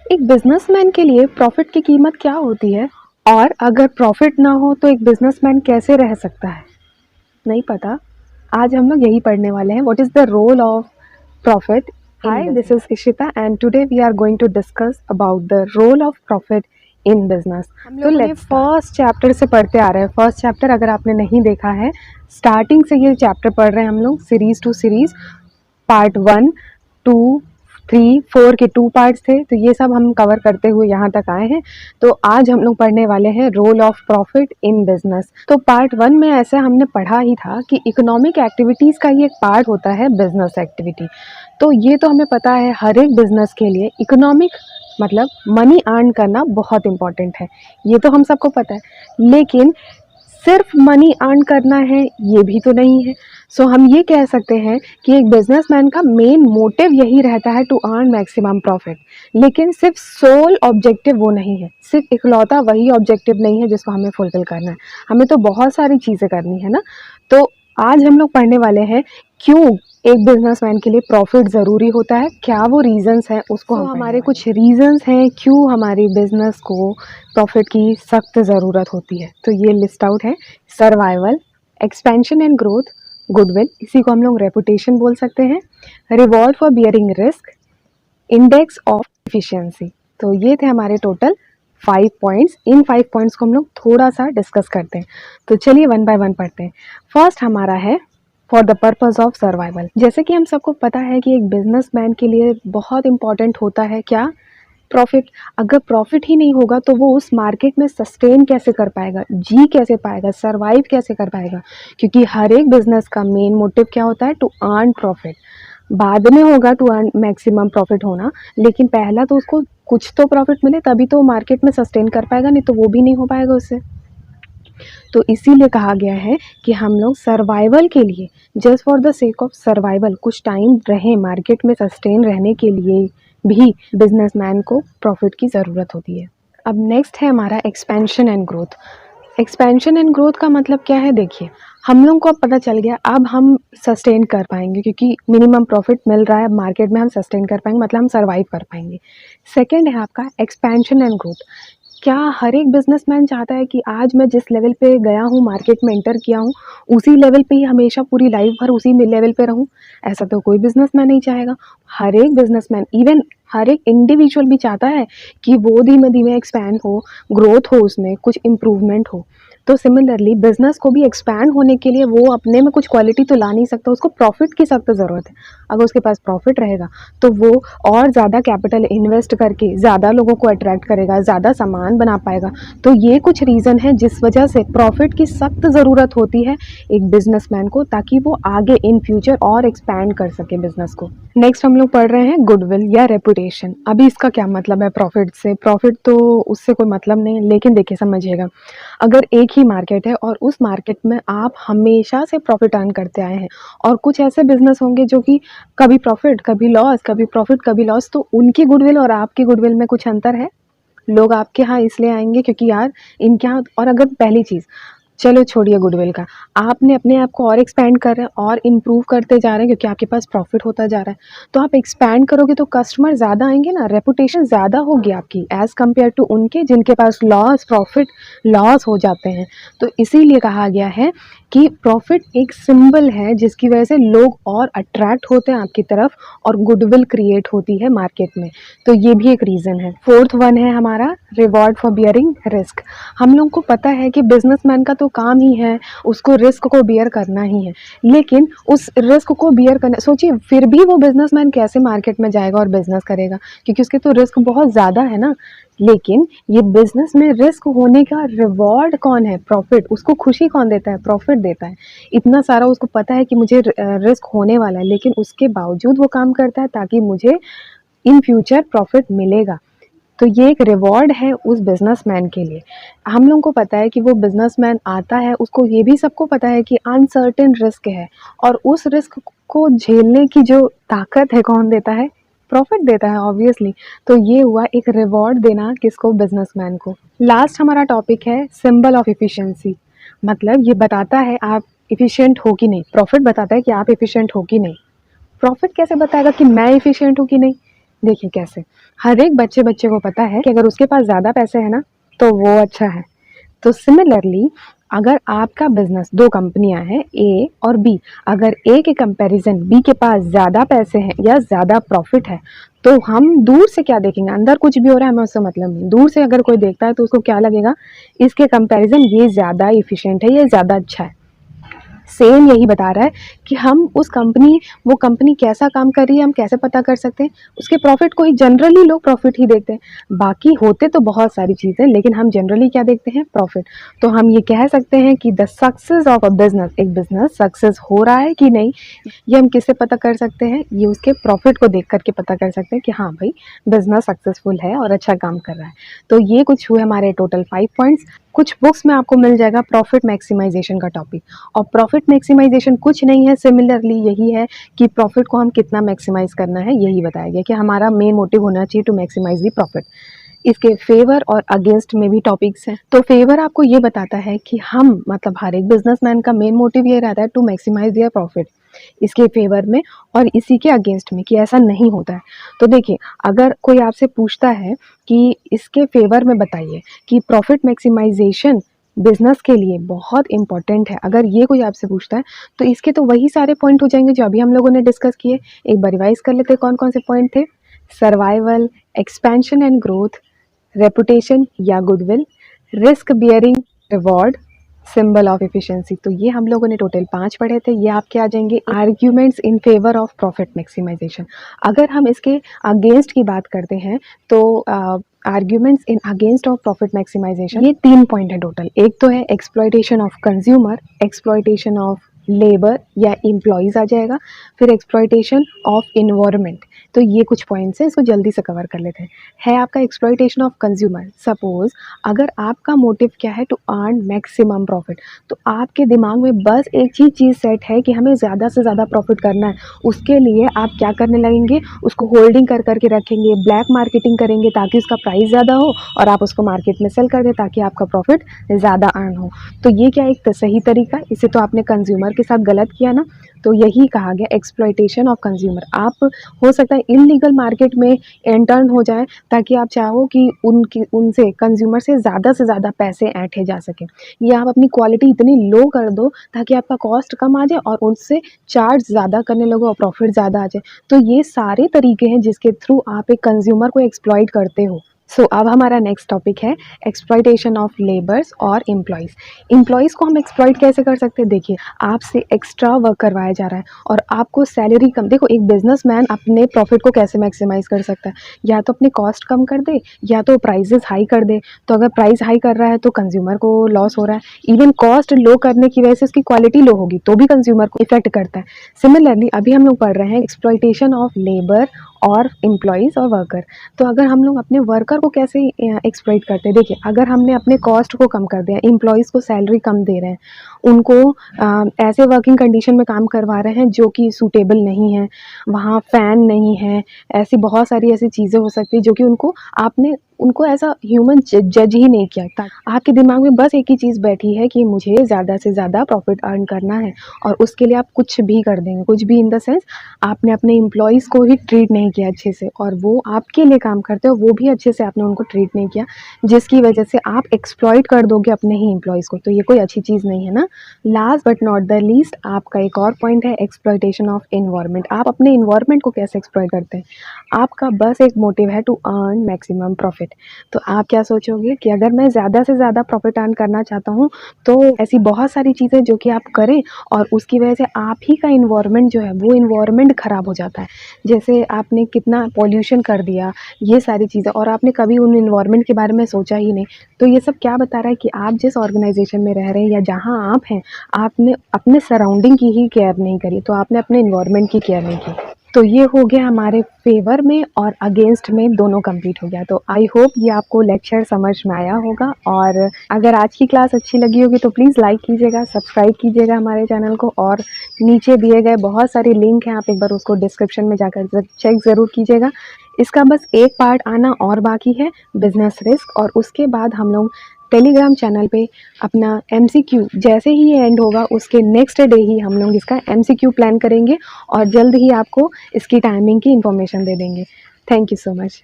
एक बिजनेसमैन के लिए प्रॉफिट की कीमत क्या होती है और अगर प्रॉफिट ना हो तो एक बिजनेसमैन कैसे रह सकता है? नहीं पता। आज हम लोग यही पढ़ने वाले हैं, what is the role of profit. Hi, this is Ishita and today we are going to discuss about the role of profit in business. हम लोग ये फर्स्ट चैप्टर से पढ़ते आ रहे हैं। फर्स्ट चैप्टर अगर आपने नहीं देखा है, स्टार्टिंग से ये चैप्टर पढ़ रहे हैं हम लोग, सीरीज टू सीरीज, पार्ट 1, 2, 3, 4 के 2 पार्ट्स थे, तो ये सब हम कवर करते हुए यहाँ तक आए हैं। तो आज हम लोग पढ़ने वाले हैं role of profit in business. तो पार्ट 1 में ऐसे हमने पढ़ा ही था कि इकोनॉमिक एक्टिविटीज़ का ही एक पार्ट होता है बिजनेस एक्टिविटी। तो ये तो हमें पता है, हर एक बिजनेस के लिए इकोनॉमिक मतलब मनी अर्न करना बहुत इम्पॉर्टेंट है, ये तो हम सबको पता है। लेकिन सिर्फ मनी अर्न करना है ये भी तो नहीं है। सो हम ये कह सकते हैं कि एक बिजनेसमैन का मेन मोटिव यही रहता है टू अर्न मैक्सिमम प्रॉफिट। लेकिन सिर्फ सोल ऑब्जेक्टिव वो नहीं है, सिर्फ इकलौता वही ऑब्जेक्टिव नहीं है जिसको हमें फुलफिल करना है। हमें तो बहुत सारी चीज़ें करनी है ना। तो आज हम लोग पढ़ने वाले हैं क्यों एक बिजनेसमैन के लिए प्रॉफिट ज़रूरी होता है, क्या वो रीजंस हैं उसको हम हमारे कुछ रीजंस हैं क्यों हमारी बिजनेस को प्रॉफिट की सख्त ज़रूरत होती है। तो ये लिस्ट आउट है। Survival, expansion and growth, goodwill, इसी को हम लोग रेपुटेशन बोल सकते हैं, reward for bearing risk, index of efficiency. तो ये थे हमारे टोटल 5 पॉइंट्स। इन 5 पॉइंट्स को हम लोग थोड़ा सा डिस्कस करते हैं। तो चलिए 1 बाय 1 पढ़ते हैं। फर्स्ट हमारा है for the purpose of survival. जैसे कि हम सबको पता है कि एक बिजनेसमैन के लिए बहुत इंपॉर्टेंट होता है क्या? प्रॉफिट। अगर प्रॉफिट ही नहीं होगा तो वो उस मार्केट में सस्टेन कैसे कर पाएगा, जी कैसे पाएगा, सरवाइव कैसे कर पाएगा? क्योंकि हर एक बिजनेस का मेन मोटिव क्या होता है? To earn profit. बाद में होगा टू अर्न मैक्सिमम प्रॉफिट होना, लेकिन पहला तो उसको कुछ तो प्रॉफिट मिले तभी तो मार्केट में सस्टेन कर पाएगा, नहीं तो वो भी नहीं हो पाएगा उससे। तो इसीलिए कहा गया है कि हम लोग सर्वाइवल के लिए, just for the sake of survival, कुछ टाइम रहें मार्केट में सस्टेन रहने के लिए भी बिजनेसमैन को प्रॉफिट की ज़रूरत होती है। अब नेक्स्ट है हमारा expansion and growth. Expansion and growth का मतलब क्या है? देखिए, हम लोग को अब पता चल गया, अब हम सस्टेन कर पाएंगे क्योंकि मिनिमम प्रॉफिट मिल रहा है मार्केट में, हम सस्टेन कर पाएंगे, मतलब हम सर्वाइव कर पाएंगे। सेकेंड है आपका एक्सपेंशन एंड ग्रोथ। क्या हर एक बिजनेसमैन चाहता है कि आज मैं जिस लेवल पे गया हूँ, मार्केट में एंटर किया हूँ, उसी लेवल पे ही हमेशा पूरी लाइफ भर उसी लेवल पे रहूँ? ऐसा तो कोई बिजनेसमैन नहीं चाहेगा। हर एक बिजनेसमैन, इवन हर एक इंडिविजुअल भी चाहता है कि वो धीमे धीमे एक्सपैंड हो, ग्रोथ हो, उसमें कुछ इम्प्रूवमेंट हो। तो सिमिलरली बिजनेस को भी एक्सपैंड होने के लिए वो अपने में कुछ क्वालिटी तो ला नहीं सकता, उसको प्रॉफिट की सख्त ज़रूरत है। अगर उसके पास प्रॉफिट रहेगा तो वो और ज़्यादा कैपिटल इन्वेस्ट करके ज़्यादा लोगों को अट्रैक्ट करेगा, ज़्यादा सामान बना पाएगा। तो ये कुछ रीज़न है जिस वजह से प्रॉफिट की सख्त ज़रूरत होती है एक बिजनेसमैन को, ताकि वो आगे इन फ्यूचर और एक्सपैंड कर सके बिजनेस को। नेक्स्ट हम लोग पढ़ रहे हैं गुडविल या रेपुटेशन। अभी इसका क्या मतलब है प्रॉफिट से? प्रॉफिट तो उससे कोई मतलब नहीं है, लेकिन देखिए समझिएगा, अगर एक ही मार्केट है और उस मार्केट में आप हमेशा से प्रॉफिट अर्न करते आए हैं और कुछ ऐसे बिजनेस होंगे जो कि कभी प्रॉफिट कभी लॉस, कभी प्रॉफिट कभी लॉस, तो उनकी गुडविल और आपकी गुडविल में कुछ अंतर है। लोग आपके यहाँ इसलिए आएंगे क्योंकि यार इनके यहाँ, और अगर पहली चीज़, चलो छोड़िए गुडविल का, आपने अपने आप को और एक्सपैंड कर रहे हैं और इम्प्रूव करते जा रहे हैं क्योंकि आपके पास प्रॉफिट होता जा रहा है, तो आप एक्सपैंड करोगे तो कस्टमर ज़्यादा आएंगे ना, रेपुटेशन ज़्यादा होगी आपकी एज़ कम्पेयर टू उनके जिनके पास लॉस प्रॉफिट लॉस हो जाते हैं। तो इसीलिए कहा गया है कि प्रॉफिट एक सिंबल है जिसकी वजह से लोग और अट्रैक्ट होते हैं आपकी तरफ और गुडविल क्रिएट होती है मार्केट में। तो ये भी एक रीज़न है। फोर्थ वन है हमारा रिवॉर्ड फॉर बियरिंग रिस्क। हम लोग को पता है कि बिजनेसमैन का तो काम ही है उसको रिस्क को बियर करना ही है, लेकिन उस रिस्क को बियर करना, सोचिए फिर भी वो बिजनेसमैन कैसे मार्केट में जाएगा और बिजनेस करेगा, क्योंकि उसके तो रिस्क बहुत ज़्यादा है ना। लेकिन ये बिजनेस में रिस्क होने का रिवॉर्ड कौन है? प्रॉफिट। उसको खुशी कौन देता है? प्रॉफिट देता है। इतना सारा उसको पता है कि मुझे रिस्क होने वाला है, लेकिन उसके बावजूद वो काम करता है ताकि मुझे इन फ्यूचर प्रॉफिट मिलेगा। तो ये एक रिवॉर्ड है उस बिजनेसमैन के लिए। हम लोगों को पता है कि वो बिजनेसमैन आता है, उसको ये भी सबको पता है कि अनसर्टेन रिस्क है, और उस रिस्क को झेलने की जो ताकत है कौन देता है? प्रॉफिट देता है ऑब्वियसली। तो ये हुआ एक रिवॉर्ड देना किसको? बिजनेसमैन को। लास्ट हमारा टॉपिक है सिंबल ऑफ इफिशिएंसी। मतलब ये बताता है आप इफिशिएंट हो कि नहीं। प्रॉफिट बताता है कि आप इफिशिएंट हो कि नहीं। प्रॉफिट कैसे बताएगा कि मैं इफिशिएंट हूँ कि नहीं? देखिए कैसे, हर एक बच्चे बच्चे को पता है कि अगर उसके पास ज़्यादा पैसे हैं ना तो वो अच्छा है। तो सिमिलरली अगर आपका बिजनेस, दो कंपनियां हैं ए और बी, अगर ए के कंपैरिजन बी के पास ज़्यादा पैसे हैं या ज़्यादा प्रॉफिट है, तो हम दूर से क्या देखेंगे, अंदर कुछ भी हो रहा है हमें उससे मतलब नहीं, दूर से अगर कोई देखता है तो उसको क्या लगेगा, इसके कंपैरिजन ये ज़्यादा इफिशिएंट है, ये ज़्यादा अच्छा है। सेम यही बता रहा है कि हम उस कंपनी, वो कंपनी कैसा काम कर रही है हम कैसे पता कर सकते हैं, उसके प्रॉफिट को ही जनरली लोग प्रॉफिट ही देखते हैं। बाकी होते तो बहुत सारी चीज़ें, लेकिन हम जनरली क्या देखते हैं, प्रॉफिट। तो हम ये कह सकते हैं कि the success of a business, एक बिजनेस सक्सेस हो रहा है कि नहीं, ये हम किससे पता कर सकते हैं, ये उसके प्रॉफिट को देख करके पता कर सकते हैं कि हाँ भाई बिजनेस सक्सेसफुल है और अच्छा काम कर रहा है। तो ये कुछ हुए हमारे टोटल 5 पॉइंट्स। कुछ बुक्स में आपको मिल जाएगा प्रॉफिट मैक्सिमाइजेशन का टॉपिक, और प्रॉफिट मैक्सिमाइजेशन कुछ नहीं है, सिमिलरली यही है कि प्रॉफिट को हम कितना मैक्सिमाइज करना है, यही बताया गया कि हमारा मेन मोटिव होना चाहिए टू मैक्सिमाइज दी प्रॉफिट। इसके फेवर और अगेंस्ट में भी टॉपिक्स हैं। तो फेवर आपको ये बताता है कि हम, मतलब हर एक बिजनेसमैन का मेन मोटिव ये रहता है टू मैक्सिमाइज दियर प्रॉफिट, इसके फेवर में, और इसी के अगेंस्ट में कि ऐसा नहीं होता है। तो देखिए, अगर कोई आपसे पूछता है कि इसके फेवर में बताइए कि प्रॉफिट मैक्सिमाइजेशन बिजनेस के लिए बहुत इंपॉर्टेंट है, अगर ये कोई आपसे पूछता है तो इसके तो वही सारे पॉइंट हो जाएंगे जो अभी हम लोगों ने डिस्कस किए। एक बार रिवाइज कर लेते हैं कौन कौन से पॉइंट थे। Survival, expansion and growth, reputation या goodwill, risk bearing, reward, symbol of efficiency. तो ये हम लोगों ने टोटल 5 पढ़े थे। ये आपके आ जाएंगे arguments in favour of profit maximisation. अगर हम इसके अगेंस्ट की बात करते हैं तो arguments in against of profit maximisation, ये 3 पॉइंट है टोटल। एक तो है exploitation of consumer, exploitation of labour या एम्प्लॉयज़ आ जाएगा, फिर एक्सप्लॉयटेशन ऑफ इन्वायरमेंट। तो ये कुछ पॉइंट्स हैं, इसको जल्दी से कवर कर लेते हैं। है आपका एक्सप्लॉयटेशन ऑफ कंज्यूमर। सपोज अगर आपका मोटिव क्या है, टू अर्न मैक्सिमम प्रॉफिट, तो आपके दिमाग में बस एक चीज़ सेट है कि हमें ज़्यादा से ज़्यादा प्रॉफिट करना है। उसके लिए आप क्या करने लगेंगे, उसको होल्डिंग कर करके रखेंगे, ब्लैक मार्केटिंग करेंगे ताकि उसका प्राइस ज़्यादा हो और आप उसको मार्केट में सेल कर दें ताकि आपका प्रॉफिट ज़्यादा अर्न हो। तो ये क्या एक सही तरीका, इसे तो आपने कंज्यूमर के साथ गलत किया ना। तो यही कहा गया एक्सप्लॉयटेशन ऑफ कंज्यूमर। आप हो सकता है इनलीगल मार्केट में एंटर्न हो जाए ताकि आप चाहो कि उनसे कंज्यूमर से ज़्यादा पैसे ऐंठे जा सके, या आप अपनी क्वालिटी इतनी लो कर दो ताकि आपका कॉस्ट कम आ जाए और उनसे चार्ज ज़्यादा करने लगो और प्रॉफिट ज़्यादा आ जाए। तो ये सारे तरीके हैं जिसके थ्रू आप एक कंज्यूमर को एक्सप्लॉइट करते हो। अब हमारा नेक्स्ट टॉपिक है एक्सप्लॉयटेशन ऑफ लेबर्स और एम्प्लॉयज़। एम्प्लॉयज़ को हम एक्सप्लॉइट कैसे कर सकते हैं, देखिए आपसे एक्स्ट्रा वर्क करवाया जा रहा है और आपको सैलरी कम। देखो एक बिजनेसमैन अपने प्रॉफिट को कैसे मैक्सिमाइज कर सकता है, या तो अपनी कॉस्ट कम कर दे या तो प्राइजेस हाई कर दे। तो अगर प्राइस हाई कर रहा है तो कंज्यूमर को लॉस हो रहा है। इवन कॉस्ट लो करने की वजह से उसकी क्वालिटी लो होगी तो भी कंज्यूमर को इफेक्ट करता है। सिमिलरली अभी हम लोग पढ़ रहे हैं एक्सप्लॉयटेशन ऑफ लेबर और एम्प्लॉयज़ और वर्कर। तो अगर हम लोग अपने वर्कर को कैसे एक्सप्लॉइट करते हैं, देखिए अगर हमने अपने कॉस्ट को कम कर दिया, एम्प्लॉयज़ को सैलरी कम दे रहे हैं, उनको ऐसे वर्किंग कंडीशन में काम करवा रहे हैं जो कि सूटेबल नहीं है, वहाँ फ़ैन नहीं है, ऐसी बहुत सारी ऐसी चीज़ें हो सकती है जो कि उनको ऐसा ह्यूमन जज ही नहीं किया। आपके दिमाग में बस एक ही चीज़ बैठी है कि मुझे ज़्यादा से ज़्यादा प्रॉफिट अर्न करना है और उसके लिए आप कुछ भी कर देंगे। कुछ भी इन द सेंस आपने अपने एम्प्लॉयज़ को ही ट्रीट नहीं किया अच्छे से, और वो आपके लिए काम करते हो वो भी अच्छे से आपने उनको ट्रीट नहीं किया, जिसकी वजह से आप एक्सप्लॉइट कर दोगे अपने ही एम्प्लॉयज़ को। तो ये कोई अच्छी चीज़ नहीं है ना। Last but not the least आपका एक और पॉइंट है एक्सप्लॉइटेशन ऑफ एनवायरनमेंट। आप अपने एनवायरनमेंट को कैसे एक्सप्लॉइट करते हैं, आपका बस एक मोटिव है टू अर्न मैक्सिमम प्रॉफिट। तो आप क्या सोचोगे कि अगर मैं ज़्यादा से ज़्यादा प्रॉफिट अर्न करना चाहता हूँ तो ऐसी बहुत सारी चीज़ें जो कि आप करें और उसकी वजह से आप ही का इन्वायरमेंट जो है वो इन्वायरमेंट ख़राब हो जाता है। जैसे आपने कितना पॉल्यूशन कर दिया, ये सारी चीज़ें, और आपने कभी उन इन्वायरमेंट के बारे में सोचा ही नहीं। तो ये सब क्या बता रहा है कि आप जिस ऑर्गेनाइजेशन में रह रहे हैं या जहाँ आप हैं, आपने अपने सराउंडिंग की ही केयर नहीं करी, तो आपने अपने इन्वायरमेंट की केयर नहीं की। तो ये हो गया हमारे फेवर में और अगेंस्ट में दोनों कंप्लीट हो गया। तो आई होप ये आपको लेक्चर समझ में आया होगा, और अगर आज की क्लास अच्छी लगी होगी तो प्लीज़ लाइक कीजिएगा, सब्सक्राइब कीजिएगा हमारे चैनल को, और नीचे दिए गए बहुत सारे लिंक हैं, आप एक बार उसको डिस्क्रिप्शन में जाकर चेक ज़रूर कीजिएगा। इसका बस एक पार्ट आना और बाकी है, बिजनेस रिस्क, और उसके बाद हम लोग टेलीग्राम चैनल पे अपना MCQ जैसे ही ये एंड होगा उसके नेक्स्ट डे ही हम लोग इसका MCQ प्लान करेंगे और जल्द ही आपको इसकी टाइमिंग की इन्फॉर्मेशन दे देंगे। Thank you so much.